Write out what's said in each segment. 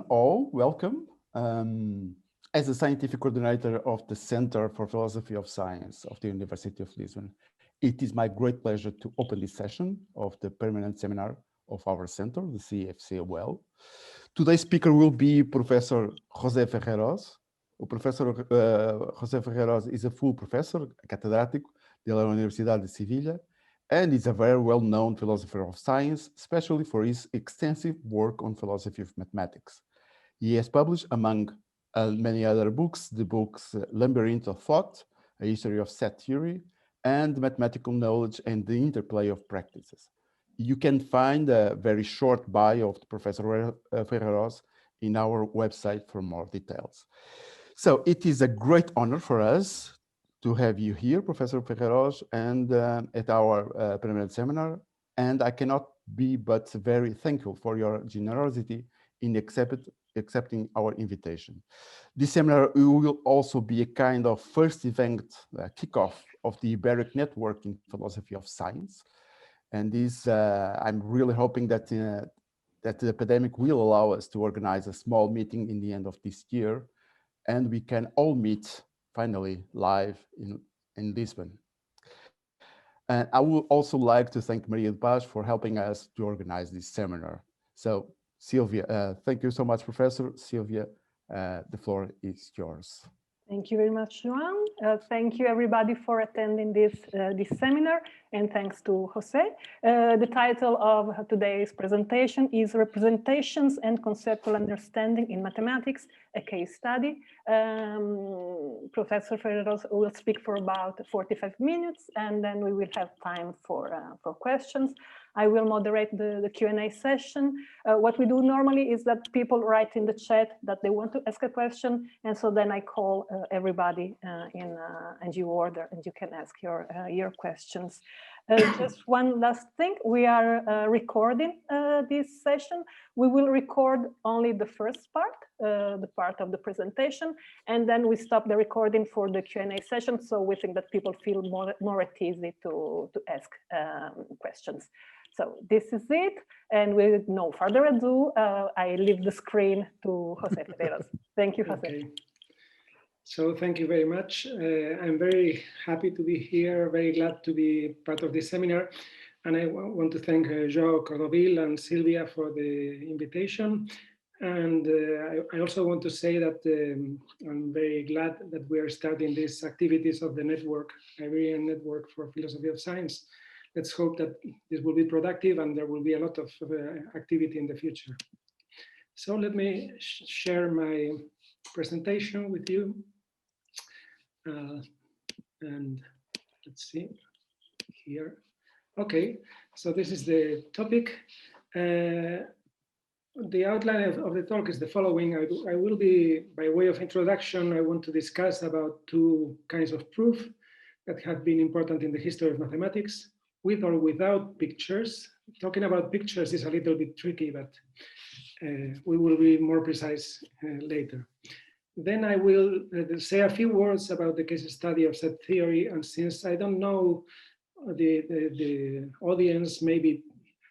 all, welcome. As a scientific coordinator of the Center for Philosophy of Science of the University of Lisbon, it is my great pleasure to open this session of the permanent seminar of our center, the CFCOL. Today's speaker will be Professor José Ferreirós. Professor José Ferreirós is a full professor, catedrático da Universidad de Sevilla, and is a very well-known philosopher of science, especially for his extensive work on philosophy of mathematics. He has published, among many other books, the books Labyrinth of Thought, A History of Set Theory, and Mathematical Knowledge and the Interplay of Practices. You can find a very short bio of Professor Ferreirós in our website for more details. So it is a great honor for us to have you here, Professor Ferreirós, and at our permanent seminar. And I cannot be but very thankful for your generosity in accepting our invitation. This seminar will also be a kind of first event kickoff of the Iberic Network in Philosophy of Science. And this, I'm really hoping that, that the pandemic will allow us to organize a small meeting in the end of this year, and we can all meet finally live in Lisbon. And I would also like to thank Maria de Paz for helping us to organize this seminar. So Sylvia, thank you so much, Professor. Sylvia, the floor is yours. Thank you very much, Joan. Thank you, everybody, for attending this seminar, and thanks to José. The title of today's presentation is Representations and Conceptual Understanding in Mathematics, a Case Study. Professor Ferreirós will speak for about 45 minutes, and then we will have time for questions. I will moderate the Q&A session. What we do normally is that people write in the chat that they want to ask a question, and so then I call everybody in due order, and you can ask your questions. Just one last thing, we are recording this session. We will record only the first part, the part of the presentation, and then we stop the recording for the Q&A session, so we think that people feel more at ease to ask questions. So this is it, and with no further ado, I leave the screen to José Ferreirós. Thank you, José. Okay. So thank you very much. I'm very happy to be here, very glad to be part of this seminar. And I want to thank João Cordovil and Sylvia for the invitation. And I also want to say that I'm very glad that we are starting these activities of the network, Iberian Network for Philosophy of Science. Let's hope that this will be productive and there will be a lot of activity in the future. So let me share my presentation with you. And let's see here. Okay, so this is the topic. The outline of the talk is the following. I will be, by way of introduction, I want to discuss about two kinds of proof that have been important in the history of mathematics, with or without pictures. Talking about pictures is a little bit tricky, but we will be more precise later. Then I will say a few words about the case study of set theory, and since I don't know the audience, maybe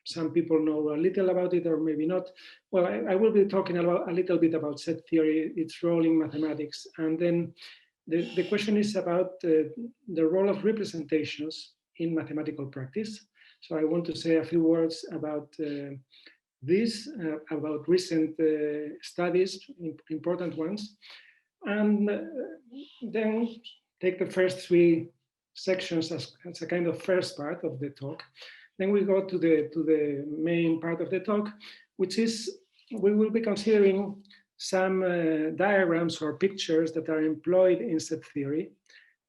some people know a little about it or maybe not. Well, I will be talking about a little bit about set theory, its role in mathematics, and then the question is about the role of representations in mathematical practice. So I want to say a few words about this, about recent studies, important ones, and then take the first three sections as a kind of first part of the talk. Then we go to the main part of the talk, which is we will be considering some diagrams or pictures that are employed in set theory.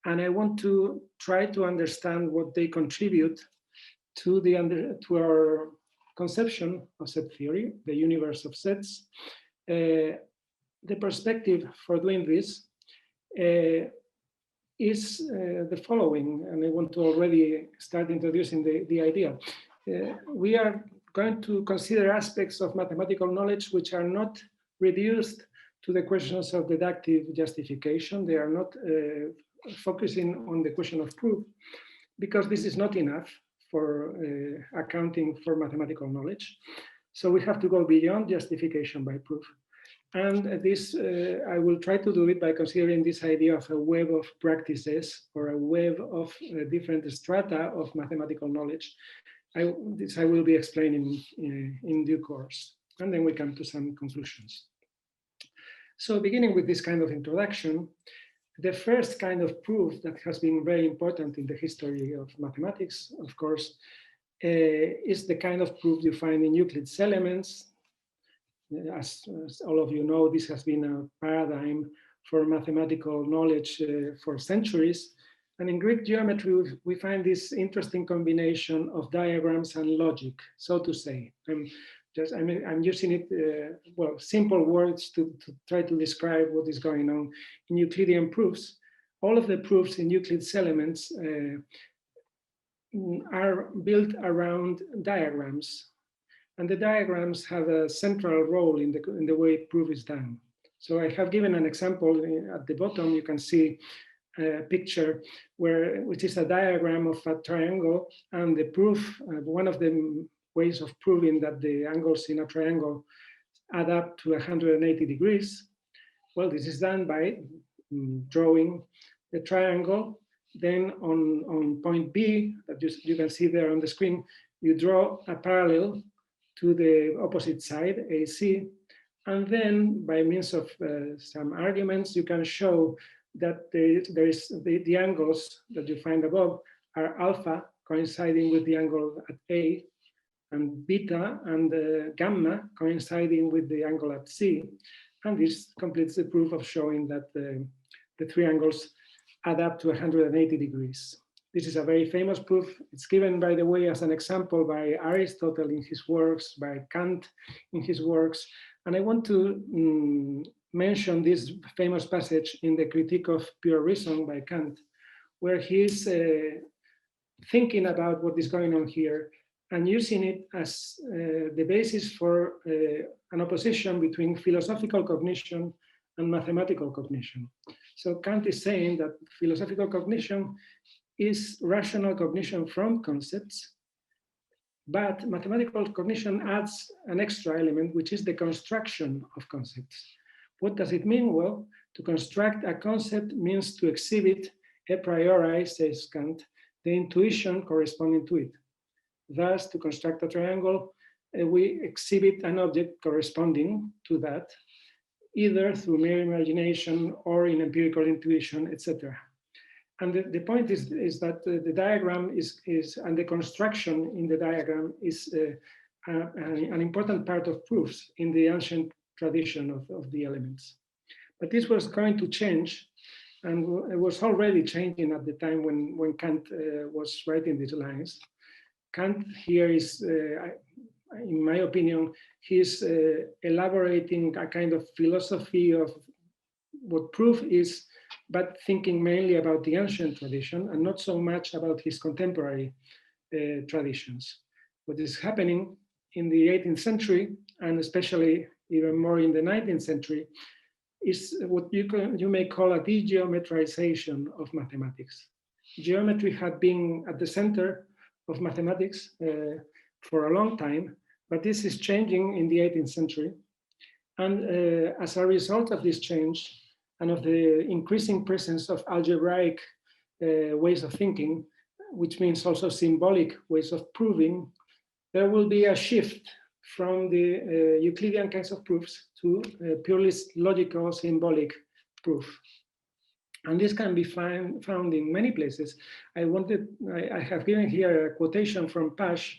And I want to try to understand what they contribute to our conception of set theory, the universe of sets. The perspective for doing this is the following, and I want to already start introducing the idea. We are going to consider aspects of mathematical knowledge which are not reduced to the questions of deductive justification. They are not focusing on the question of proof, because this is not enough for accounting for mathematical knowledge. So we have to go beyond justification by proof. And this, I will try to do it by considering this idea of a web of practices or a web of different strata of mathematical knowledge. This I will be explaining in due course. And then we come to some conclusions. So beginning with this kind of introduction, the first kind of proof that has been very important in the history of mathematics, of course, is the kind of proof you find in Euclid's Elements. As all of you know, this has been a paradigm for mathematical knowledge for centuries. And in Greek geometry, we find this interesting combination of diagrams and logic, so to say. I'm using it, well, simple words to try to describe what is going on in Euclidean proofs. All of the proofs in Euclid's Elements are built around diagrams. And the diagrams have a central role in the way proof is done. So I have given an example at the bottom. You can see a picture which is a diagram of a triangle, and the proof, one of the ways of proving that the angles in a triangle add up to 180 degrees. Well, this is done by drawing the triangle. Then on point B, that you can see there on the screen, you draw a parallel to the opposite side, AC, and then by means of some arguments, you can show that the angles that you find above are alpha coinciding with the angle at A, and beta and gamma coinciding with the angle at C. And this completes the proof of showing that the three angles add up to 180 degrees. This is a very famous proof. It's given, by the way, as an example by Aristotle in his works, by Kant in his works. And I want to mention this famous passage in the Critique of Pure Reason by Kant, where he's thinking about what is going on here and using it as the basis for an opposition between philosophical cognition and mathematical cognition. So Kant is saying that philosophical cognition is rational cognition from concepts, but mathematical cognition adds an extra element, which is the construction of concepts. What does it mean? Well, to construct a concept means to exhibit a priori, says Kant, the intuition corresponding to it. Thus, to construct a triangle, we exhibit an object corresponding to that, either through mere imagination or in empirical intuition, etc. And the point is that the diagram and the construction in the diagram is an important part of proofs in the ancient tradition of the elements. But this was going to change, and it was already changing at the time when Kant was writing these lines. Kant here is, in my opinion, he's elaborating a kind of philosophy of what proof is, but thinking mainly about the ancient tradition and not so much about his contemporary traditions. What is happening in the 18th century, and especially even more in the 19th century, is what you may call a de-geometrization of mathematics. Geometry had been at the center of mathematics for a long time, but this is changing in the 18th century. And as a result of this change, and of the increasing presence of algebraic ways of thinking, which means also symbolic ways of proving, there will be a shift from the Euclidean kinds of proofs to purely logical symbolic proof. And this can be found in many places. I have given here a quotation from Pasch,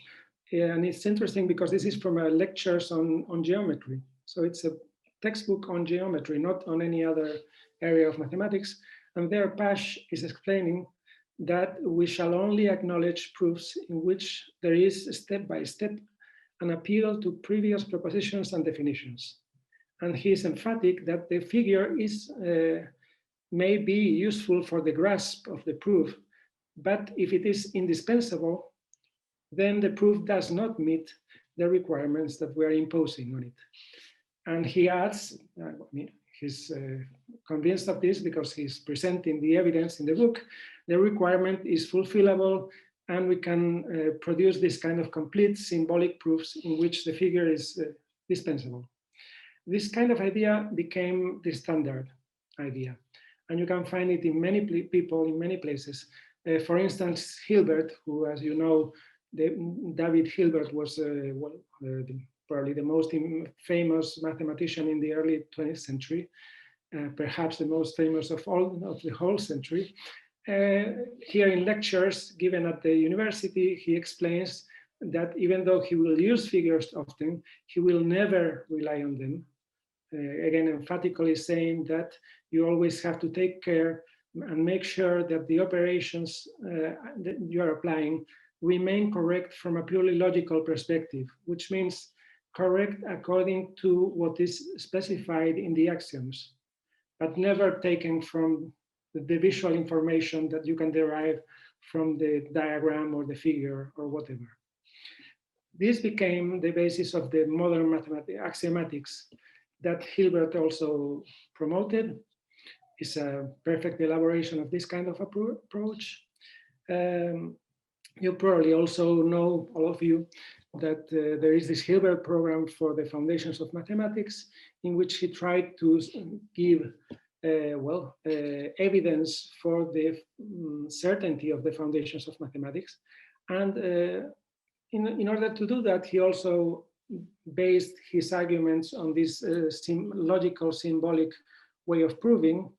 and it's interesting because this is from a lectures on geometry. So it's a textbook on geometry, not on any other area of mathematics. And there Pasch is explaining that we shall only acknowledge proofs in which there is step by step an appeal to previous propositions and definitions. And he is emphatic that the figure is may be useful for the grasp of the proof, but if it is indispensable, then the proof does not meet the requirements that we are imposing on it. And he adds, he's convinced of this because he's presenting the evidence in the book, the requirement is fulfillable, and we can produce this kind of complete symbolic proofs in which the figure is dispensable. this kind of idea became the standard idea. And you can find it in many people in many places. For instance, Hilbert, who, as you know, David Hilbert was probably the most famous mathematician in the early 20th century, perhaps the most famous of all of the whole century. Here in lectures given at the university, he explains that even though he will use figures often, he will never rely on them. Again, emphatically saying that you always have to take care and make sure that the operations that you are applying remain correct from a purely logical perspective, which means correct according to what is specified in the axioms, but never taken from the visual information that you can derive from the diagram or the figure or whatever. This became the basis of the modern axiomatics that Hilbert also promoted. Is a perfect elaboration of this kind of approach. You probably also know, all of you, that there is this Hilbert program for the foundations of mathematics, in which he tried to give evidence for the certainty of the foundations of mathematics. And in order to do that, he also based his arguments on this logical, symbolic way of proving.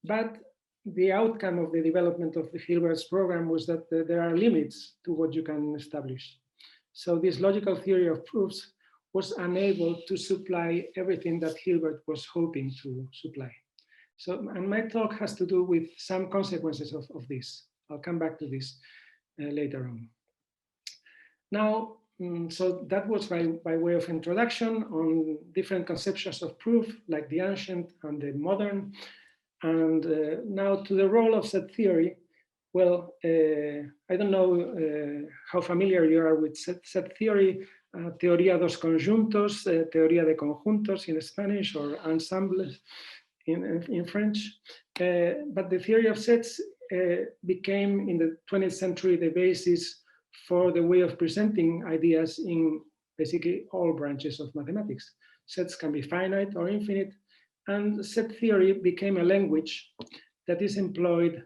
But the outcome of the development of the Hilbert's program was that there are limits to what you can establish. So this logical theory of proofs was unable to supply everything that Hilbert was hoping to supply. So, and my talk has to do with some consequences of this. I'll come back to this later on. Now, so that was by way of introduction on different conceptions of proof, like the ancient and the modern. And now to the role of set theory. Well, I don't know how familiar you are with set theory, teoría dos conjuntos, teoría de conjuntos in Spanish, or ensembles in French. But the theory of sets became in the 20th century the basis for the way of presenting ideas in basically all branches of mathematics. Sets can be finite or infinite, and set theory became a language that is employed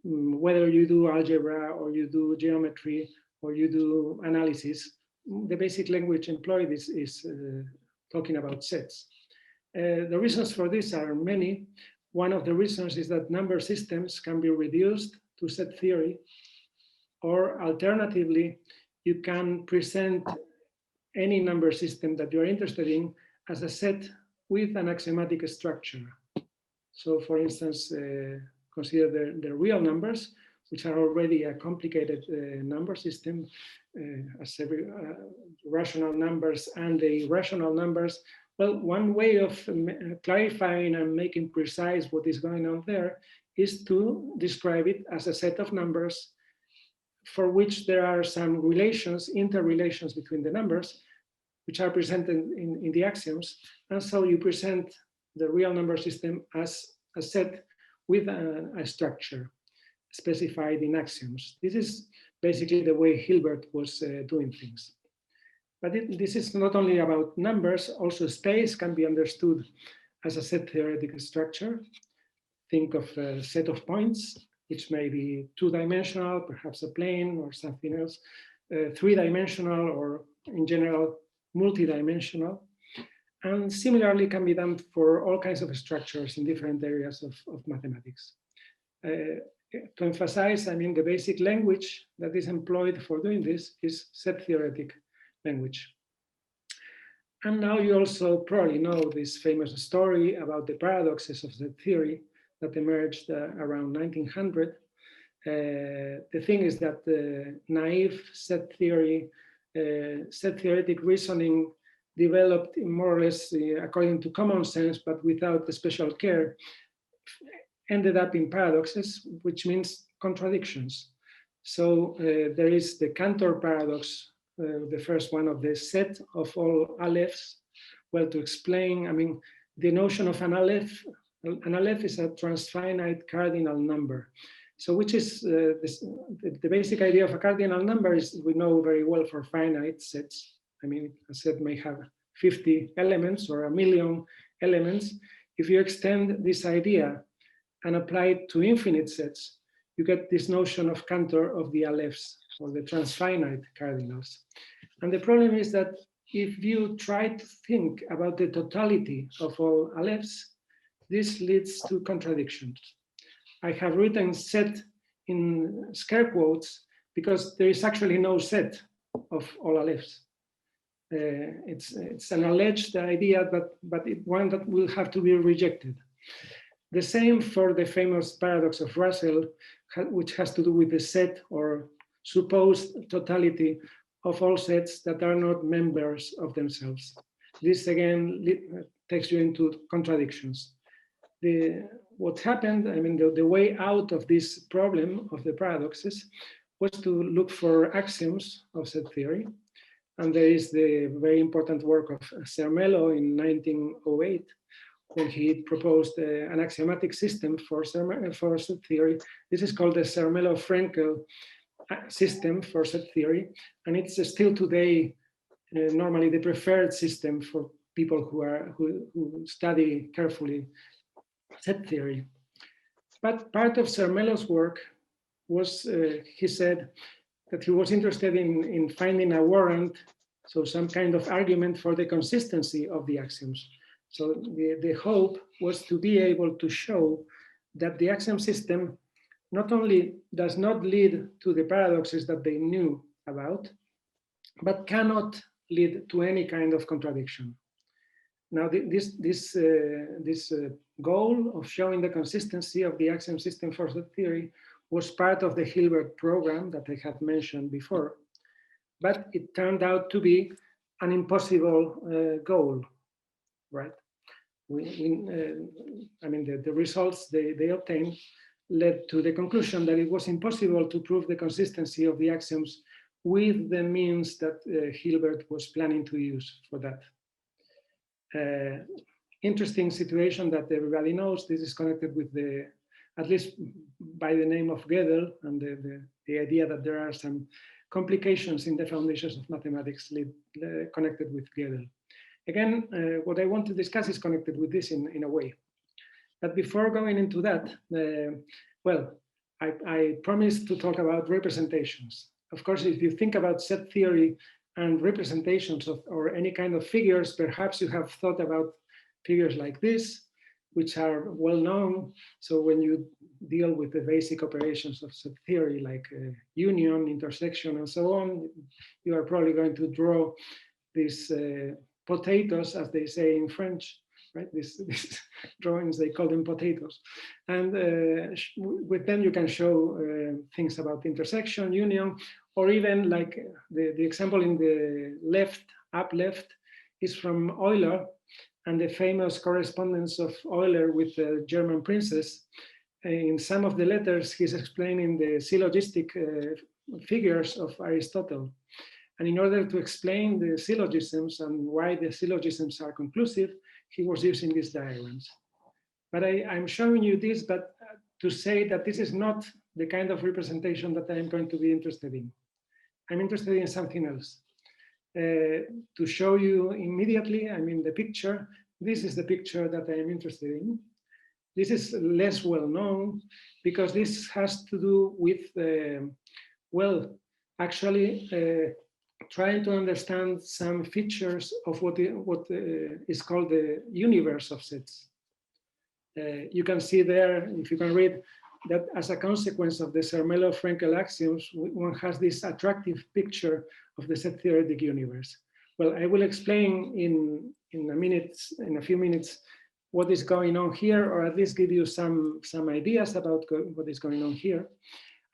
whether you do algebra or you do geometry or you do analysis. The basic language employed is talking about sets. The reasons for this are many. One of the reasons is that number systems can be reduced to set theory, or alternatively, you can present any number system that you're interested in as a set with an axiomatic structure. So for instance, consider the real numbers, which are already a complicated number system, as every rational numbers and the irrational numbers. Well, one way of clarifying and making precise what is going on there is to describe it as a set of numbers for which there are some relations, interrelations between the numbers, which are presented in the axioms. And so you present the real number system as a set with a structure specified in axioms. This is basically the way Hilbert was doing things. But this is not only about numbers, also space can be understood as a set theoretic structure. Think of a set of points, which may be two-dimensional, perhaps a plane or something else, three-dimensional, or in general, multi-dimensional. And similarly can be done for all kinds of structures in different areas of mathematics. To emphasize, I mean, the basic language that is employed for doing this is set theoretic language. And now you also probably know this famous story about the paradoxes of set theory that emerged around 1900. The thing is that the naive set theory, set theoretic reasoning developed more or less according to common sense, but without the special care, ended up in paradoxes, which means contradictions. So there is the Cantor paradox, the first one of the set of all alephs. Well, to explain, I mean, the notion of an aleph is a transfinite cardinal number. So which is the basic idea of a cardinal number is, we know very well for finite sets. I mean, a set may have 50 elements or 1,000,000 elements, if you extend this idea and apply it to infinite sets, you get this notion of Cantor of the Alephs, or the transfinite cardinals. And the problem is that if you try to think about the totality of all Alephs, this leads to contradictions. I have written set in scare quotes because there is actually no set of all Alephs. It's an alleged idea, but one that will have to be rejected. The same for the famous paradox of Russell, which has to do with the set or supposed totality of all sets that are not members of themselves. This again takes you into contradictions. What happened, I mean, the way out of this problem of the paradoxes was to look for axioms of set theory. And there is the very important work of Zermelo in 1908, when he proposed an axiomatic system for set theory. This is called the Zermelo-Frenkel system for set theory, and it's still today normally the preferred system for people who study carefully set theory. But part of Zermelo's work was, he said, that he was interested in finding a warrant, so some kind of argument for the consistency of the axioms. So the hope was to be able to show that the axiom system not only does not lead to the paradoxes that they knew about, but cannot lead to any kind of contradiction. Now, this goal of showing the consistency of the axiom system for set theory was part of the Hilbert program that I had mentioned before, but it turned out to be an impossible goal, right? I mean, the results they obtained led to the conclusion that it was impossible to prove the consistency of the axioms with the means that Hilbert was planning to use for that. Interesting situation that everybody knows. This is connected with at least by the name of Gödel, and the idea that there are some complications in the foundations of mathematics connected with Gödel. Again, what I want to discuss is connected with this in a way. But before going into that, well, I promised to talk about representations. Of course, if you think about set theory and representations or any kind of figures, perhaps you have thought about figures like this, which are well known. So when you deal with the basic operations of set theory, like union, intersection, and so on, you are probably going to draw these potatoes, as they say in French, right? These drawings, they call them potatoes. And with them you can show things about intersection, union, or even like the example in the left, up left, is from Euler and the famous correspondence of Euler with the German princess. In some of the letters, he's explaining the syllogistic figures of Aristotle. And in order to explain the syllogisms and why the syllogisms are conclusive, he was using these diagrams. But I'm showing you this, but to say that this is not the kind of representation that I'm going to be interested in. I'm interested in something else. To show you immediately, I mean the picture, this is the picture that I am interested in. This is less well known because this has to do with, well, actually trying to understand some features of what is called the universe of sets. You can see there, if you can read, that as a consequence of the Zermelo-Frenkel axioms, one has this attractive picture of the set theoretic universe. Well, I will explain in a few minutes what is going on here, or at least give you some ideas about what is going on here.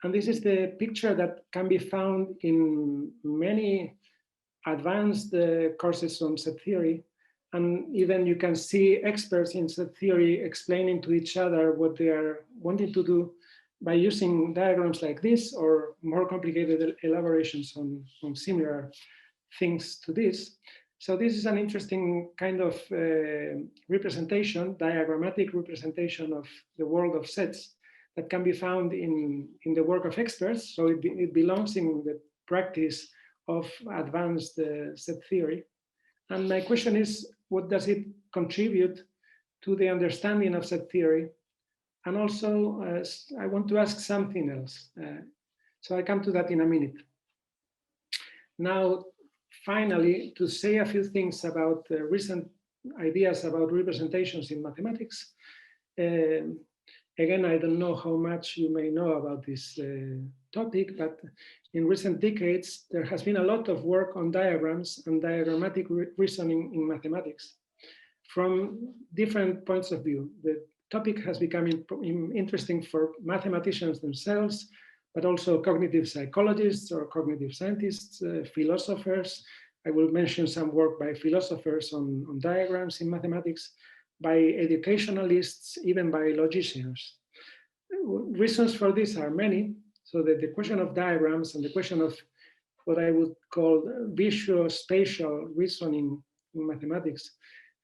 And this is the picture that can be found in many advanced courses on set theory. And even you can see experts in set theory explaining to each other what they are wanting to do by using diagrams like this, or more complicated elaborations on similar things to this. So this is an interesting kind of representation, diagrammatic representation of the world of sets that can be found in the work of experts. So it belongs in the practice of advanced set theory. And my question is, what does it contribute to the understanding of set theory? And also, I want to ask something else. So I come to that in a minute. Now, finally, to say a few things about recent ideas about representations in mathematics. Again, I don't know how much you may know about this topic, but in recent decades, there has been a lot of work on diagrams and diagrammatic reasoning in mathematics from different points of view. The topic has become interesting for mathematicians themselves, but also cognitive psychologists or cognitive scientists, philosophers. I will mention some work by philosophers on diagrams in mathematics, by educationalists, even by logicians. Reasons for this are many. So that the question of diagrams and the question of what I would call visuo-spatial reasoning in mathematics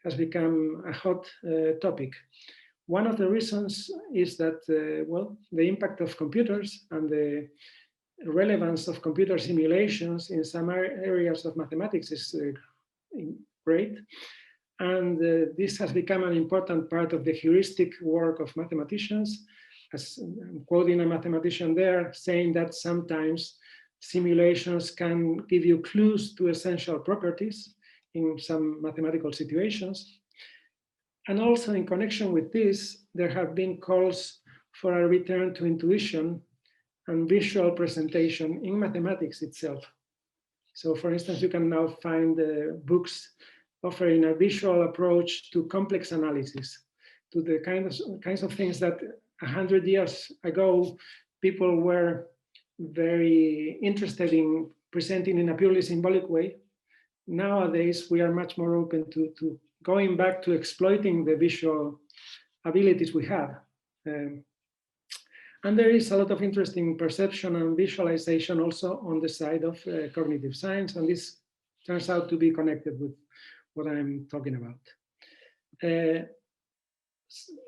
has become a hot topic. One of the reasons is that, well, the impact of computers and the relevance of computer simulations in some areas of mathematics is great. And this has become an important part of the heuristic work of mathematicians. As I'm quoting a mathematician there, saying that sometimes simulations can give you clues to essential properties in some mathematical situations. And also in connection with this, there have been calls for a return to intuition and visual presentation in mathematics itself. So for instance, you can now find books offering a visual approach to complex analysis, to the kinds of things that 100 years ago, people were very interested in presenting in a purely symbolic way. Nowadays, we are much more open to going back to exploiting the visual abilities we have. And there is a lot of interesting perception and visualization also on the side of cognitive science, and this turns out to be connected with what I'm talking about.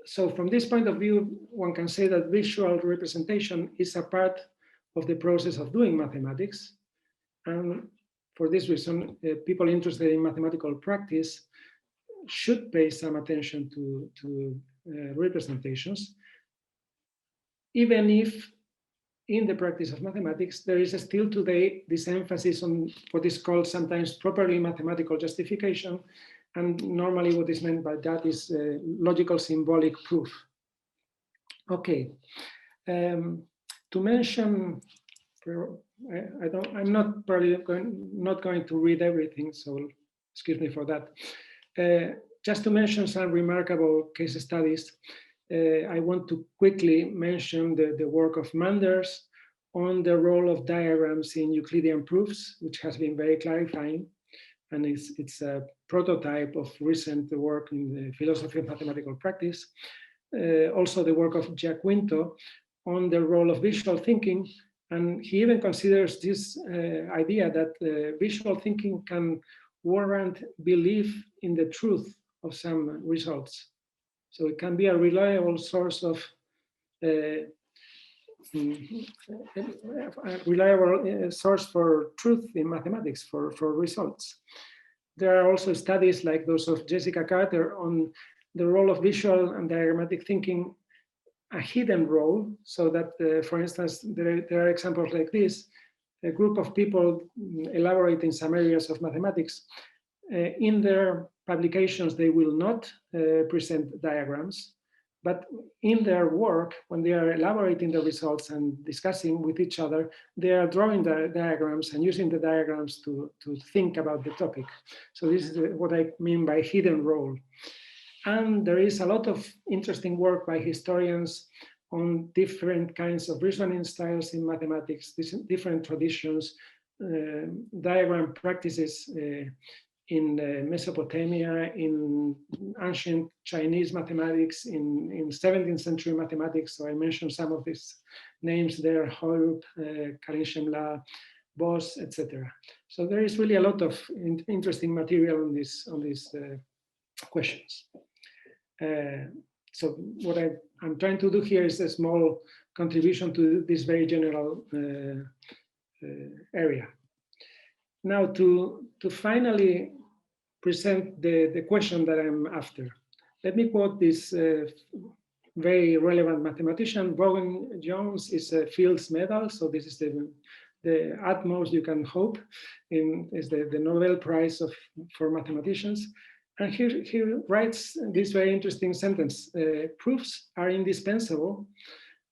So from this point of view, one can say that visual representation is a part of the process of doing mathematics. And for this reason, people interested in mathematical practice should pay some attention to representations, even if in the practice of mathematics, there is still today this emphasis on what is called sometimes properly mathematical justification. And normally what is meant by that is logical symbolic proof. Okay, to mention, I'm not going to read everything, so excuse me for that. Just to mention some remarkable case studies, I want to quickly mention the work of Manders on the role of diagrams in Euclidean proofs, which has been very clarifying. And it's a prototype of recent work in the philosophy of mathematical practice. Also the work of Giaquinto on the role of visual thinking. And he even considers this idea that visual thinking can warrant belief in the truth of some results. So it can be a reliable source of source for truth in mathematics, for results. There are also studies like those of Jessica Carter on the role of visual and diagrammatic thinking, a hidden role, so that, for instance, there are examples like this. A group of people elaborate in some areas of mathematics. In their publications, they will not present diagrams, but in their work, when they are elaborating the results and discussing with each other, they are drawing the diagrams and using the diagrams to think about the topic. So this is what I mean by hidden role. And there is a lot of interesting work by historians on different kinds of reasoning styles in mathematics, different traditions, diagram practices in Mesopotamia, in ancient Chinese mathematics, in 17th century mathematics. So I mentioned some of these names there, Hoyrup, Karim Shemla, Bose, etc. So there is really a lot of interesting material on these questions. So what I'm trying to do here is a small contribution to this very general area. Now, to finally present the question that I'm after. Let me quote this very relevant mathematician. Bowen Jones is a Fields Medal, so this is the utmost you can hope in, is the Nobel Prize for mathematicians. And he writes this very interesting sentence: proofs are indispensable,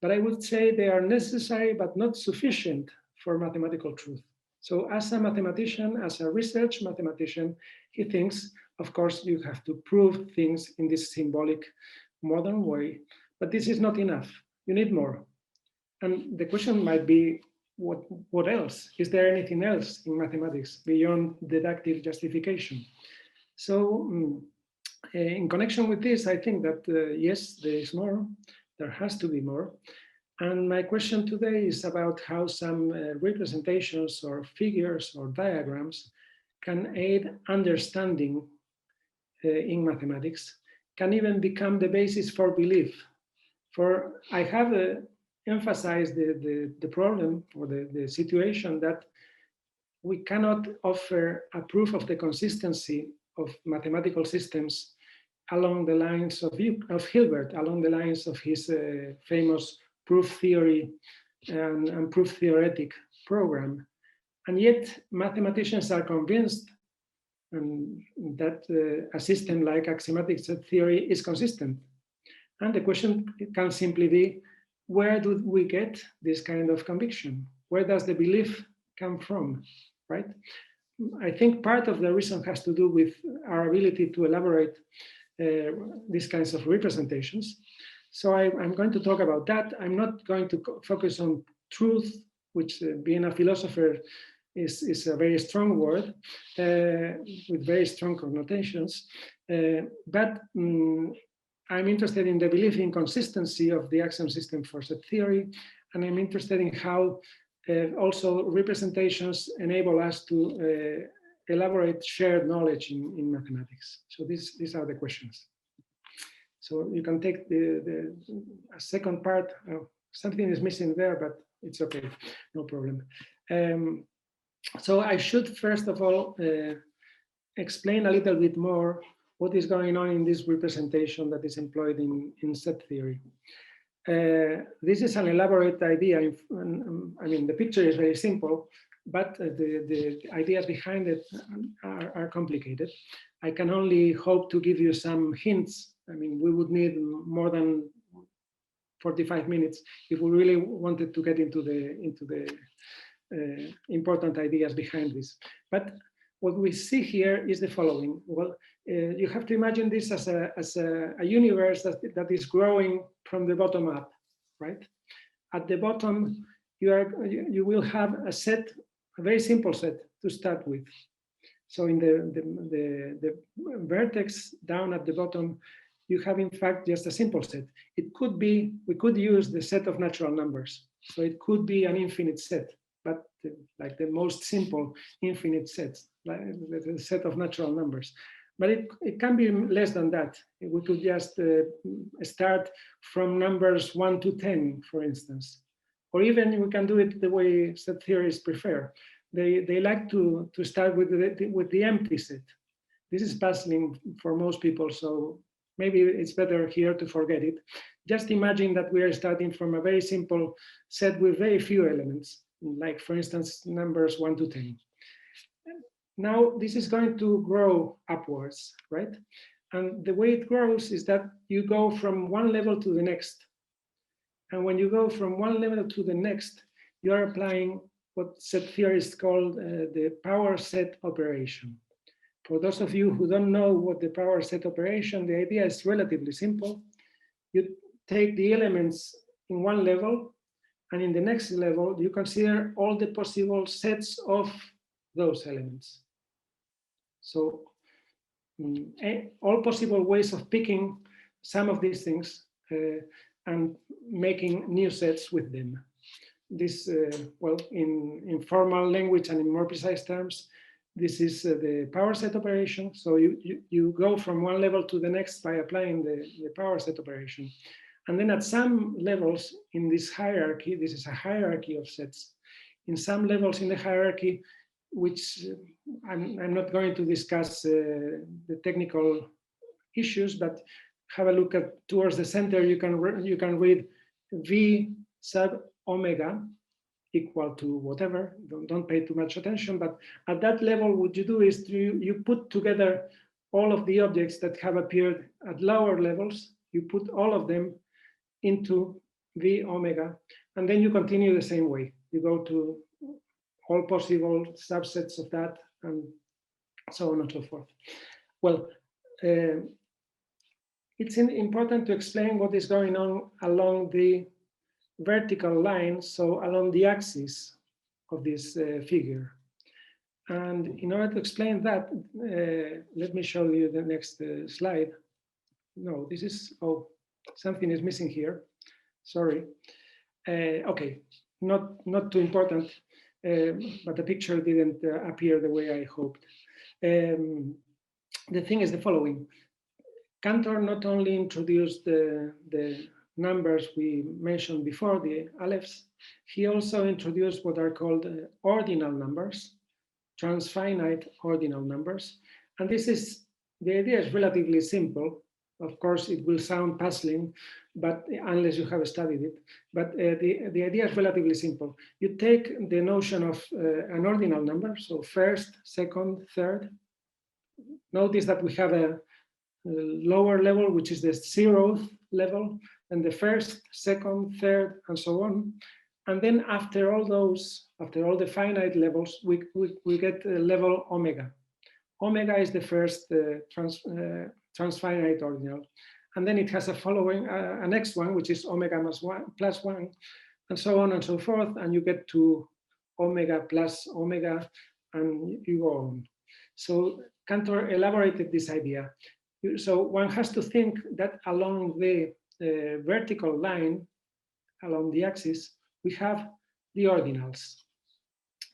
but I would say they are necessary but not sufficient for mathematical truth. So as a mathematician, as a research mathematician, he thinks, of course, you have to prove things in this symbolic modern way, but this is not enough. You need more. And the question might be, what else? Is there anything else in mathematics beyond deductive justification? So in connection with this, I think that yes, there is more. There has to be more. And my question today is about how some representations or figures or diagrams can aid understanding in mathematics, can even become the basis for belief. For I have emphasized the problem or the situation that we cannot offer a proof of the consistency of mathematical systems along the lines of Hilbert, along the lines of his famous proof theory and proof-theoretic program. And yet mathematicians are convinced that a system like axiomatic set theory is consistent. And the question can simply be, where do we get this kind of conviction? Where does the belief come from, right? I think part of the reason has to do with our ability to elaborate these kinds of representations. So I'm going to talk about that. I'm not going to focus on truth, which being a philosopher is a very strong word with very strong connotations. But I'm interested in the belief in consistency of the axiom system for set theory. And I'm interested in how also representations enable us to elaborate shared knowledge in mathematics. So these are the questions. So you can take a second part. Something is missing there, but it's okay, no problem. So I should first of all explain a little bit more what is going on in this representation that is employed in set theory. This is an elaborate idea. I mean, the picture is very simple, but the ideas behind it are complicated. I can only hope to give you some hints. I mean, we would need more than 45 minutes if we really wanted to get into the important ideas behind this. But what we see here is the following. Well, you have to imagine this as a universe that is growing from the bottom up, right? At the bottom, you will have a set, a very simple set to start with. So in the vertex down at the bottom, you have in fact just a simple set. It could be, we could use the set of natural numbers. So it could be an infinite set, but like the most simple infinite sets, like the set of natural numbers. But it can be less than that. We could just start from numbers 1 to 10, for instance. Or even we can do it the way set theorists prefer. They like to start with the empty set. This is puzzling for most people, so maybe it's better here to forget it. Just imagine that we are starting from a very simple set with very few elements, like for instance, numbers 1 to 10. Now this is going to grow upwards, right? And the way it grows is that you go from one level to the next. And when you go from one level to the next, you are applying what set theorists call the power set operation. For those of you who don't know what the power set operation, the idea is relatively simple. You take the elements in one level, and in the next level, you consider all the possible sets of those elements. So all possible ways of picking some of these things and making new sets with them. This, well, in formal language and in more precise terms, this is the power set operation. So you go from one level to the next by applying the power set operation. And then at some levels in this hierarchy, this is a hierarchy of sets. In some levels in the hierarchy, which I'm not going to discuss the technical issues, but have a look at towards the center. You can read V sub omega equal to whatever. Don't pay too much attention, but at that level, what you do is you put together all of the objects that have appeared at lower levels. You put all of them into V omega, and then you continue the same way. You go to all possible subsets of that, and so on and so forth. Well, it's important to explain what is going on along the vertical line, so along the axis of this figure. And in order to explain that, let me show you the next slide. No, this is, oh, something is missing here. Sorry. Okay, not too important, but the picture didn't appear the way I hoped. The thing is the following. Cantor not only introduced the numbers we mentioned before, the alephs, he also introduced what are called ordinal numbers, transfinite ordinal numbers. And this is, the idea is relatively simple. Of course, it will sound puzzling, but unless you have studied it. But the idea is relatively simple. You take the notion of an ordinal number, so first, second, third. Notice that we have a lower level, which is the 0th level, and the first, second, third, and so on. And then after all those, after all the finite levels, we get level omega. Omega is the first transfinite ordinal. And then it has a following, a next one, which is omega plus one, and so on and so forth. And you get to omega plus omega, and you go on. So Cantor elaborated this idea. So one has to think that along the vertical line, along the axis, we have the ordinals.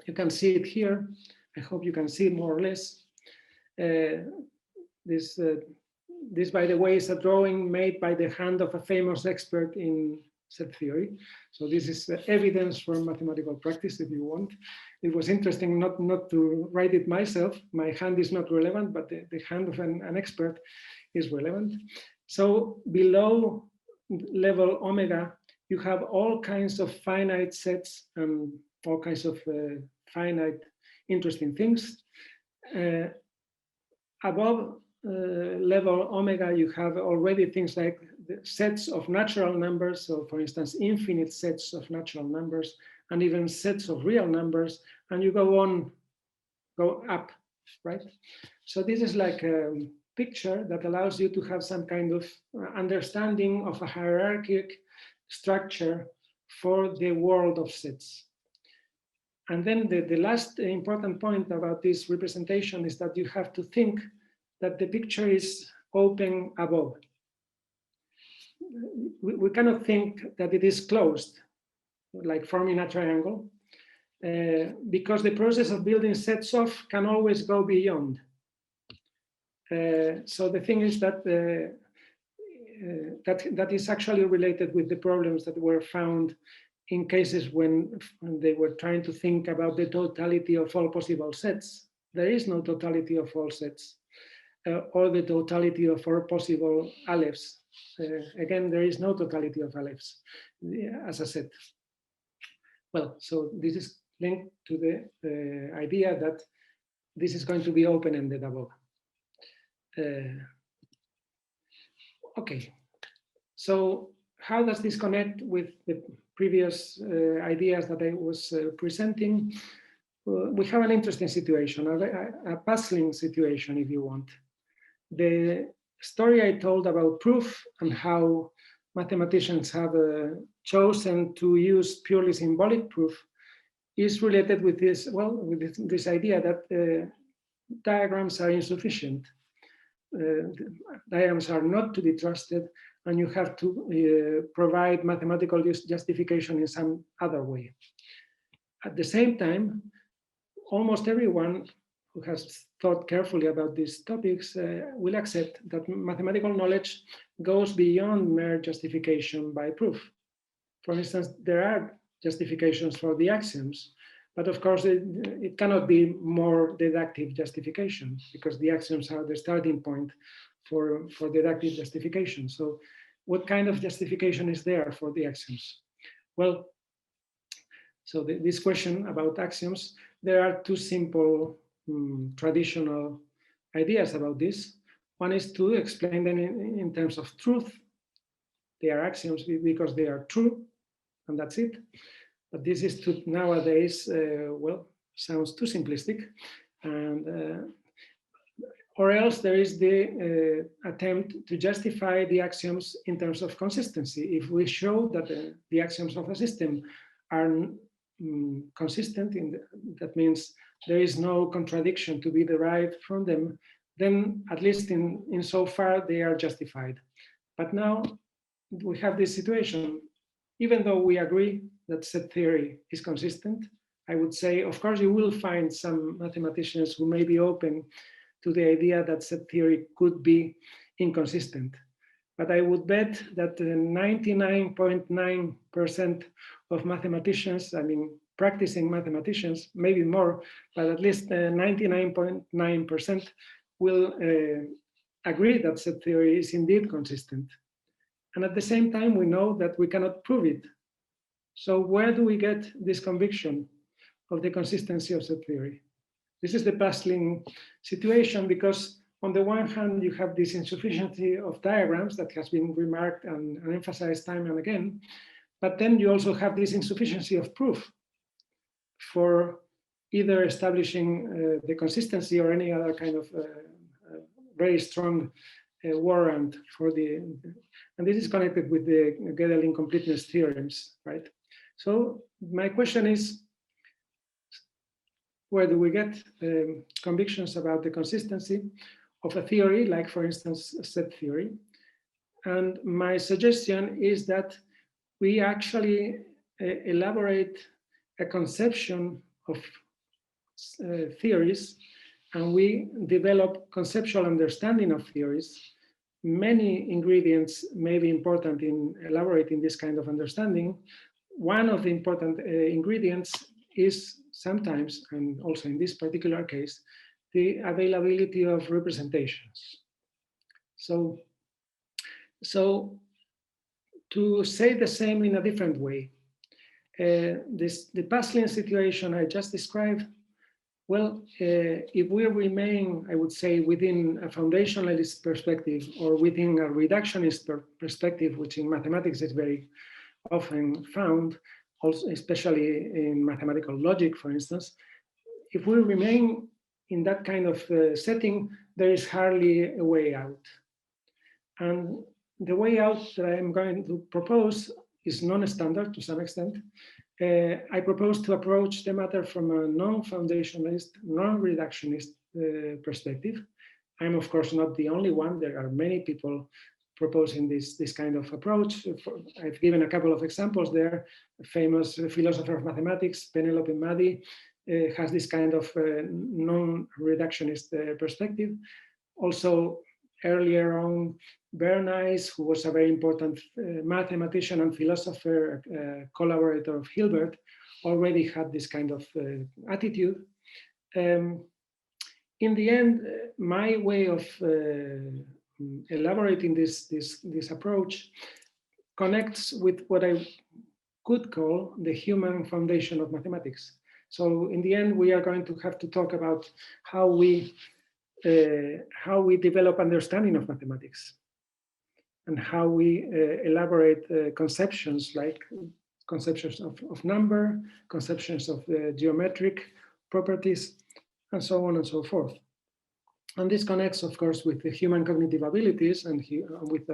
You can see it here. I hope you can see it more or less. This, by the way, is a drawing made by the hand of a famous expert in set theory. So this is evidence for mathematical practice, if you want. It was interesting not to write it myself. My hand is not relevant, but the hand of an expert is relevant. So below level omega, you have all kinds of finite sets and all kinds of finite interesting things. Above level omega, you have already things like the sets of natural numbers. So for instance, infinite sets of natural numbers and even sets of real numbers. And you go up, right? So this is like a picture that allows you to have some kind of understanding of a hierarchic structure for the world of sets. And then the last important point about this representation is that you have to think that the picture is open above. We cannot think that it is closed, like forming a triangle, because the process of building sets of can always go beyond. So the thing is that that is actually related with the problems that were found in cases when they were trying to think about the totality of all possible sets. There is no totality of all sets. Or the totality of all possible alephs. Again, there is no totality of alephs as a set. Well, so this is linked to the idea that this is going to be open-ended above. Okay, so how does this connect with the previous ideas that I was presenting? We have an interesting situation, a puzzling situation, if you want. The story I told about proof and how mathematicians have chosen to use purely symbolic proof is related with this, well, with this idea that diagrams are insufficient. Diagrams are not to be trusted, and you have to provide mathematical justification in some other way. At the same time, almost everyone who has thought carefully about these topics will accept that mathematical knowledge goes beyond mere justification by proof. For instance, there are justifications for the axioms, But of course, it cannot be more deductive justification, because the axioms are the starting point for deductive justification. So what kind of justification is there for the axioms? Well, so this question about axioms, there are two simple traditional ideas about this. One is to explain them in terms of truth. They are axioms because they are true, and that's it. But this is nowadays, well, sounds too simplistic. And or else there is the attempt to justify the axioms in terms of consistency. If we show that the axioms of a system are consistent, that means there is no contradiction to be derived from them, then at least in so far they are justified. But now we have this situation. Even though we agree that set theory is consistent, I would say, of course, you will find some mathematicians who may be open to the idea that set theory could be inconsistent. But I would bet that 99.9% of mathematicians, I mean, practicing mathematicians, maybe more, but at least 99.9% will agree that set theory is indeed consistent. And at the same time, we know that we cannot prove it. So where do we get this conviction of the consistency of set theory? This is the puzzling situation, because on the one hand, you have this insufficiency of diagrams that has been remarked and emphasized time and again, but then you also have this insufficiency of proof for either establishing the consistency or any other kind of very strong warrant for and this is connected with the Gödel incompleteness theorems, right? So my question is, where do we get convictions about the consistency of a theory, like for instance, set theory? And my suggestion is that we actually elaborate a conception of theories, and we develop conceptual understanding of theories. Many ingredients may be important in elaborating this kind of understanding. One of the important ingredients is sometimes, and also in this particular case, the availability of representations. So to say the same in a different way, the puzzling situation I just described, well, if we remain, I would say, within a foundationalist perspective or within a reductionist perspective, which in mathematics is very often found, also especially in mathematical logic, for instance, if we remain in that kind of setting, there is hardly a way out. And the way out that I'm going to propose is non-standard to some extent. I propose to approach the matter from a non-foundationalist, non-reductionist perspective. I'm of course not the only one. There are many people proposing this kind of approach. I've given a couple of examples there. A famous philosopher of mathematics, Penelope Maddy, has this kind of non-reductionist perspective. Also, earlier on, Bernays, who was a very important mathematician and philosopher, collaborator of Hilbert, already had this kind of attitude. In the end, my way of elaborating this approach connects with what I could call the human foundation of mathematics. So in the end, we are going to have to talk about how we develop understanding of mathematics and how we elaborate conceptions like conceptions of number, conceptions of geometric properties, and so on and so forth. And this connects, of course, with the human cognitive abilities and with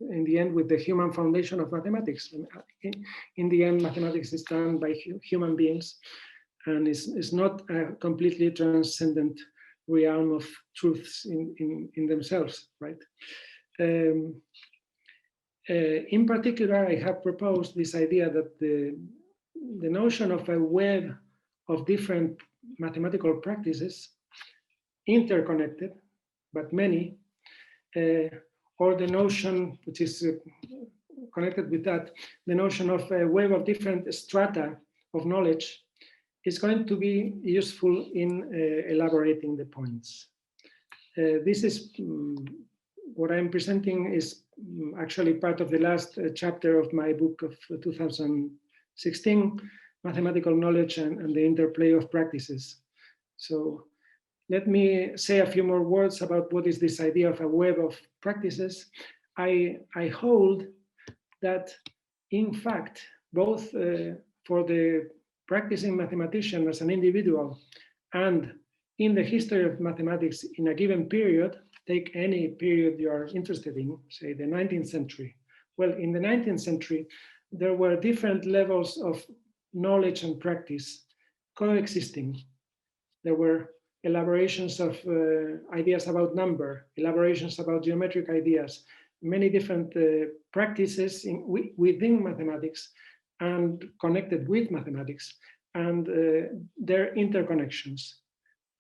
in the end, with the human foundation of mathematics. And in the end, mathematics is done by human beings and is not a completely transcendent realm of truths in themselves, right? In particular, I have proposed this idea that the notion of a web of different mathematical practices, interconnected, but many, or the notion which is connected with that, the notion of a web of different strata of knowledge, is going to be useful in elaborating the points. This is what I'm presenting is actually part of the last chapter of my book of 2016, Mathematical Knowledge and the Interplay of Practices. So let me say a few more words about what is this idea of a web of practices. I hold that, in fact, both for the practicing mathematician as an individual and in the history of mathematics in a given period, take any period you are interested in, say the 19th century. Well, in the 19th century, there were different levels of knowledge and practice coexisting. There were elaborations of ideas about number, elaborations about geometric ideas, many different practices within mathematics and connected with mathematics and their interconnections.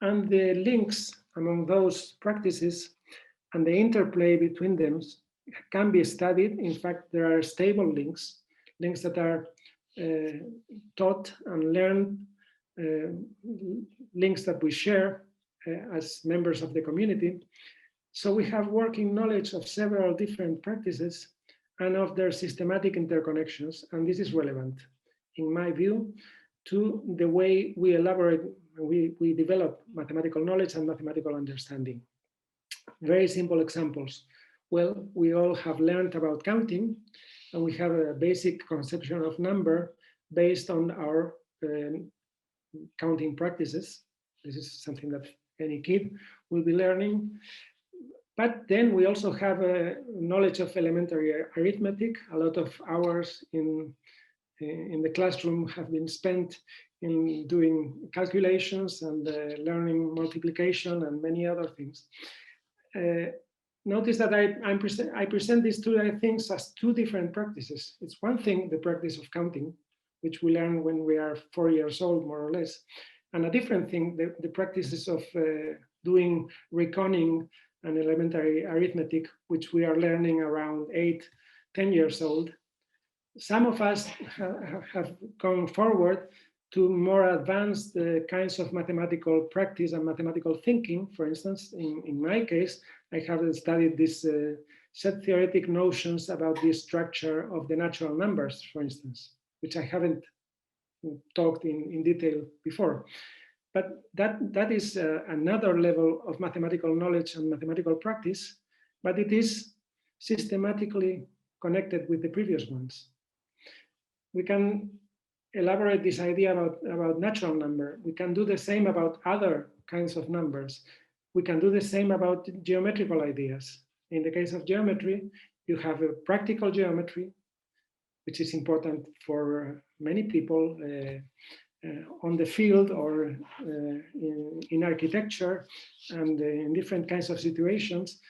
And the links among those practices and the interplay between them can be studied. In fact, there are stable links, links that are taught and learned, links that we share as members of the community. So we have working knowledge of several different practices and of their systematic interconnections. And this is relevant, in my view, to the way we elaborate, we develop mathematical knowledge and mathematical understanding. Very simple examples. Well, we all have learned about counting, and we have a basic conception of number based on our counting practices. This is something that any kid will be learning. But then we also have a knowledge of elementary arithmetic. A lot of hours in the classroom have been spent in doing calculations and learning multiplication and many other things. Notice that I present these two things as two different practices. It's one thing, the practice of counting, which we learn when we are 4 years old, more or less. And a different thing, the practices of doing reconning and elementary arithmetic, which we are learning around 8, 10 years old. Some of us have gone forward to more advanced kinds of mathematical practice and mathematical thinking. For instance, in my case, I have studied these set theoretic notions about the structure of the natural numbers, for instance, which I haven't talked in detail before. But that is another level of mathematical knowledge and mathematical practice, but it is systematically connected with the previous ones. We can elaborate this idea about natural number. We can do the same about other kinds of numbers. We can do the same about geometrical ideas. In the case of geometry, you have a practical geometry, which is important for many people on the field or in architecture and in different kinds of situations.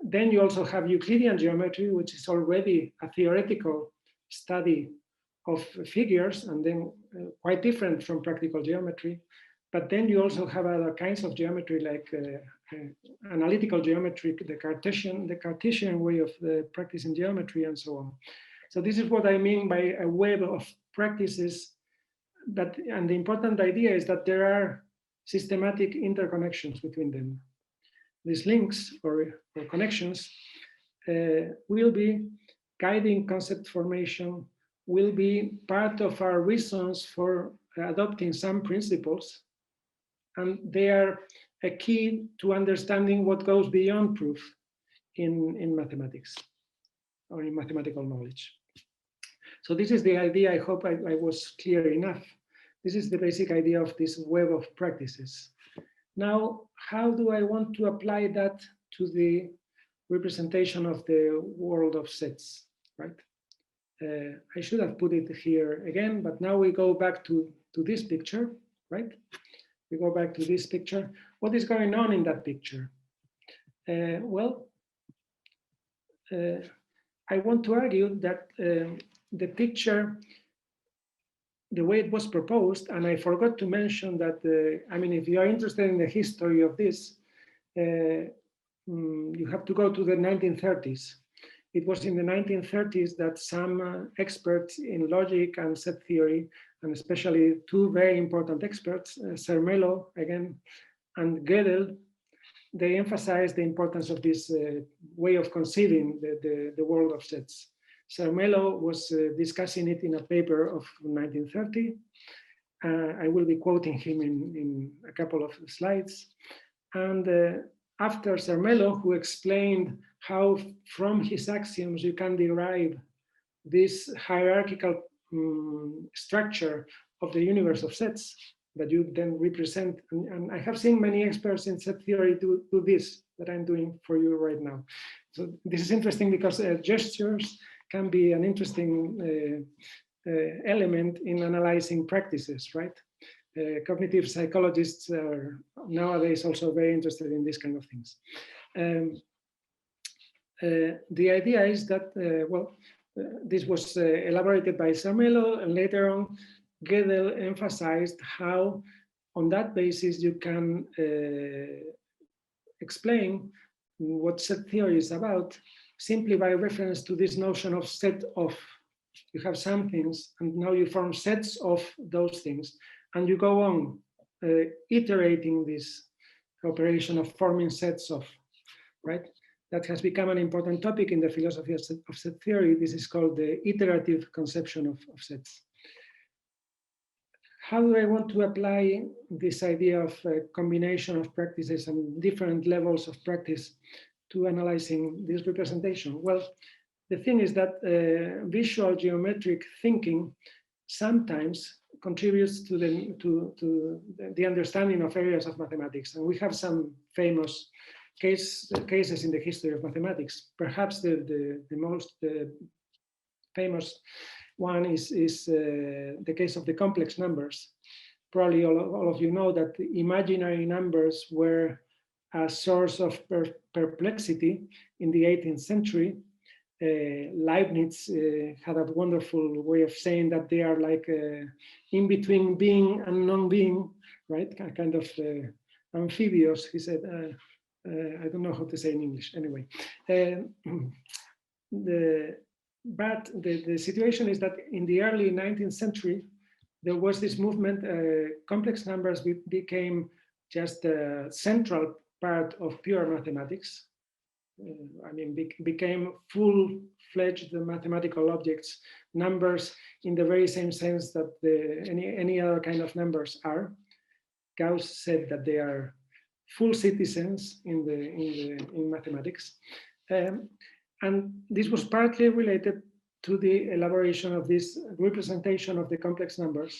Then you also have Euclidean geometry, which is already a theoretical study of figures and then quite different from practical geometry. But then you also have other kinds of geometry like analytical geometry, the Cartesian way of practicing geometry and so on. So this is what I mean by a web of practices. And the important idea is that there are systematic interconnections between them. These links or connections will be guiding concept formation, will be part of our reasons for adopting some principles, and they are a key to understanding what goes beyond proof in mathematics or in mathematical knowledge. So this is the idea. I hope I was clear enough. This is the basic idea of this web of practices. Now, how do I want to apply that to the representation of the world of sets, right? I should have put it here again, but now we go back to this picture, right? We go back to this picture. What is going on in that picture? I want to argue that the picture, the way it was proposed, and I forgot to mention that, I mean, if you are interested in the history of this, you have to go to the 1930s. it was in the 1930s that some experts in logic and set theory, and especially two very important experts, Zermelo again, and Gödel, they emphasized the importance of this way of conceiving the world of sets. Zermelo was discussing it in a paper of 1930. I will be quoting him in a couple of slides. And after Zermelo, who explained how from his axioms you can derive this hierarchical structure of the universe of sets that you then represent. And I have seen many experts in set theory do this that I'm doing for you right now. So this is interesting because gestures can be an interesting element in analyzing practices, right? Cognitive psychologists are nowadays also very interested in these kind of things. The idea is that, this was elaborated by Zermelo, and later on, Gödel emphasized how, on that basis, you can explain what set theory is about simply by reference to this notion of set of. You have some things, and now you form sets of those things, and you go on iterating this operation of forming sets of, right? That has become an important topic in the philosophy of set theory. This is called the iterative conception of sets. How do I want to apply this idea of a combination of practices and different levels of practice to analyzing this representation? Well, the thing is that visual geometric thinking sometimes contributes to the understanding of areas of mathematics. And we have some famous cases in the history of mathematics. Perhaps the most famous one is the case of the complex numbers. Probably all of you know that imaginary numbers were a source of perplexity in the 18th century. Leibniz had a wonderful way of saying that they are like in between being and non-being, right? Kind of amphibious, he said. I don't know how to say in English. Anyway, but the situation is that in the early 19th century, there was this movement, complex numbers became just a central part of pure mathematics. I mean, became full-fledged mathematical objects, numbers in the very same sense that any other kind of numbers are. Gauss said that they are full citizens in mathematics. And this was partly related to the elaboration of this representation of the complex numbers,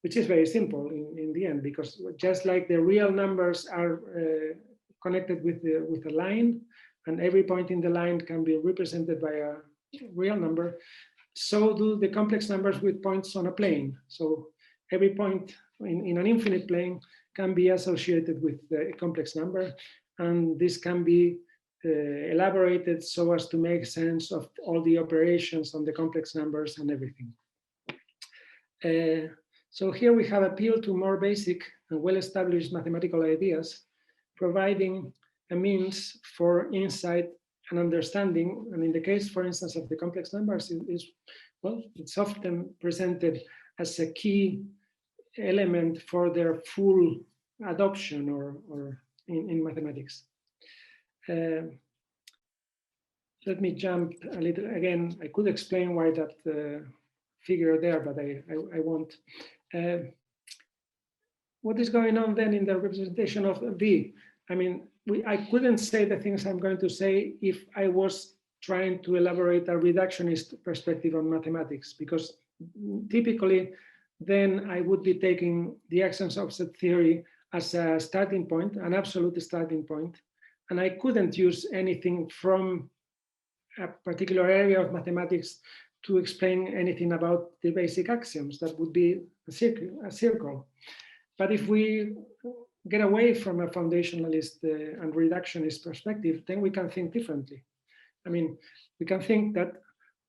which is very simple in the end, because just like the real numbers are connected with a line, and every point in the line can be represented by a real number, so do the complex numbers with points on a plane. So every point in an infinite plane can be associated with a complex number, and this can be elaborated so as to make sense of all the operations on the complex numbers and everything. So here we have appealed to more basic and well-established mathematical ideas, providing a means for insight and understanding. And in the case, for instance, of the complex numbers, it's often presented as a key element for their full adoption or in mathematics. Let me jump a little again. I could explain why that figure there, but I won't. What is going on then in the representation of V? I mean, I couldn't say the things I'm going to say if I was trying to elaborate a reductionist perspective on mathematics, because typically then I would be taking the axioms of set theory as a starting point, an absolute starting point, and I couldn't use anything from a particular area of mathematics to explain anything about the basic axioms. That would be a circle. But if we get away from a foundationalist and reductionist perspective, then we can think differently. I mean, we can think that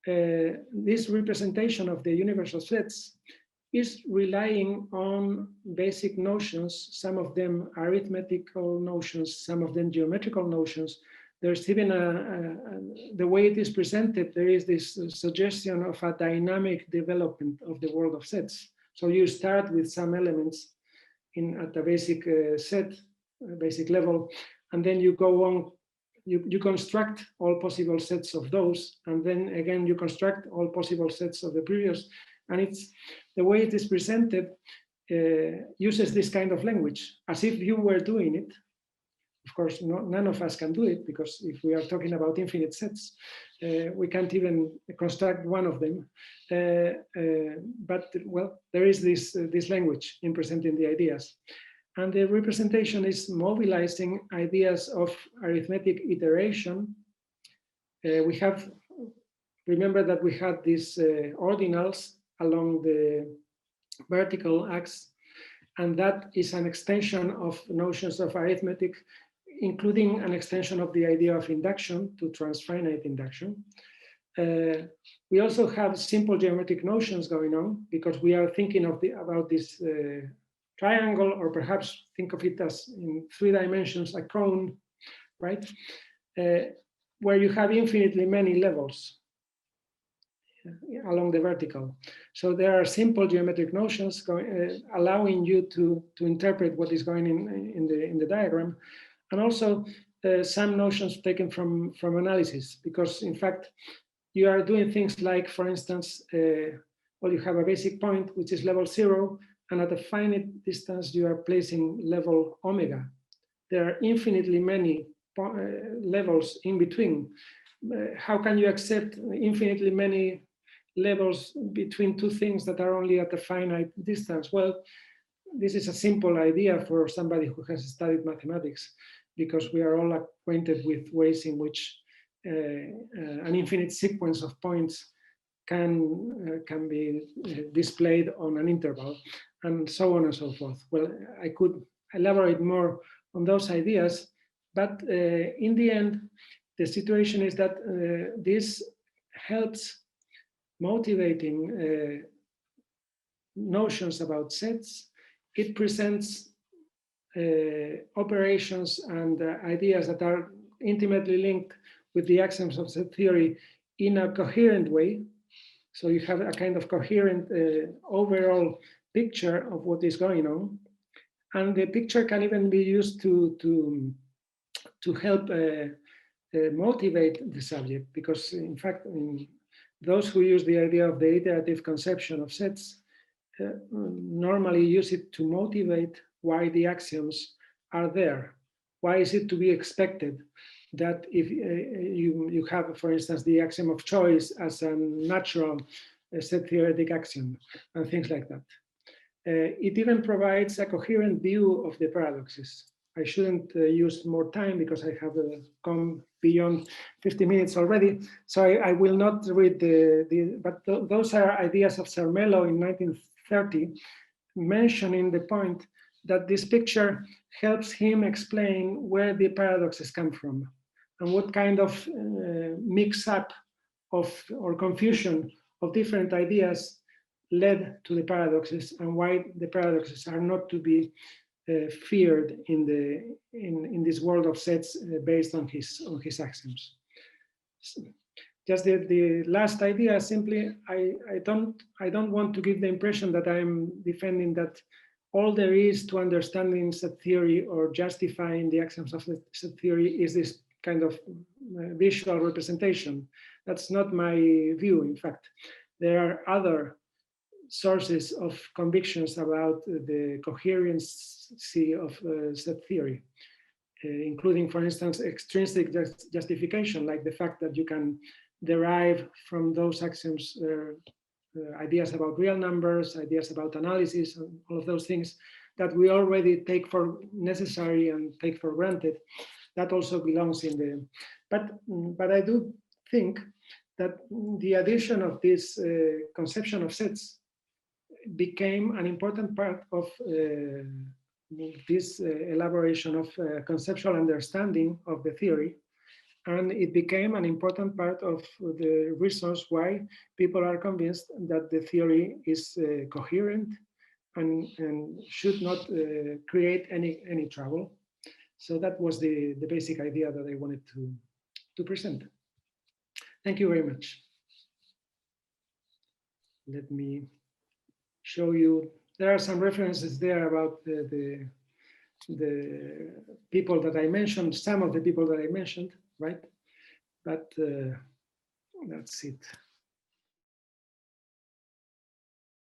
this representation of the universal sets is relying on basic notions, some of them arithmetical notions, some of them geometrical notions, there's even the way it is presented, there is this suggestion of a dynamic development of the world of sets. So you start with some elements at the basic basic level, and then you go on, you construct all possible sets of those, and then again you construct all possible sets of the previous. And it's the way it is presented uses this kind of language as if you were doing it. Of course, none of us can do it, because if we are talking about infinite sets, we can't even construct one of them. But well, there is this language in presenting the ideas. And the representation is mobilizing ideas of arithmetic iteration. Remember that we had these ordinals along the vertical axis, and that is an extension of notions of arithmetic, including an extension of the idea of induction to transfinite induction. We also have simple geometric notions going on, because we are thinking about this triangle, or perhaps think of it as in 3 dimensions, a cone, right? Where you have infinitely many levels along the vertical. So there are simple geometric notions allowing you to interpret what is going in the diagram. And also some notions taken from analysis, because in fact, you are doing things like, for instance, well, you have a basic point, which is level 0, and at a finite distance, you are placing level omega. There are infinitely many levels in between. How can you accept infinitely many levels between two things that are only at a finite distance? Well, this is a simple idea for somebody who has studied mathematics, because we are all acquainted with ways in which an infinite sequence of points can be displayed on an interval, and so on and so forth. Well, I could elaborate more on those ideas, but in the end, the situation is that this helps motivating notions about sets. It presents operations and ideas that are intimately linked with the axioms of set theory in a coherent way. So you have a kind of coherent overall picture of what is going on. And the picture can even be used to help motivate the subject, because in fact, those who use the idea of the iterative conception of sets normally use it to motivate why the axioms are there. Why is it to be expected that if you have, for instance, the axiom of choice as a natural set theoretic axiom and things like that. It even provides a coherent view of the paradoxes. I shouldn't use more time because I have come beyond 50 minutes already. So I will not read but those are ideas of Zermelo in 1930, mentioning the point that this picture helps him explain where the paradoxes come from and what kind of mix-up of or confusion of different ideas led to the paradoxes, and why the paradoxes are not to be feared in this world of sets based on his axioms. So just the last idea, simply, I don't want to give the impression that I'm defending that all there is to understanding set theory or justifying the axioms of set theory is this kind of visual representation. That's not my view. In fact, there are other sources of convictions about the coherency of set theory, including, for instance, extrinsic justification, like the fact that you can derive from those axioms ideas about real numbers, ideas about analysis, and all of those things that we already take for necessary and take for granted. That also belongs in the, but I do think that the addition of this conception of sets became an important part of this elaboration of conceptual understanding of the theory. And it became an important part of the reasons why people are convinced that the theory is coherent and should not create any trouble. So that was the basic idea that I wanted present. Thank you very much. Let me show you. There are some references there about the people that I mentioned, some of the people that I mentioned, right? But that's it.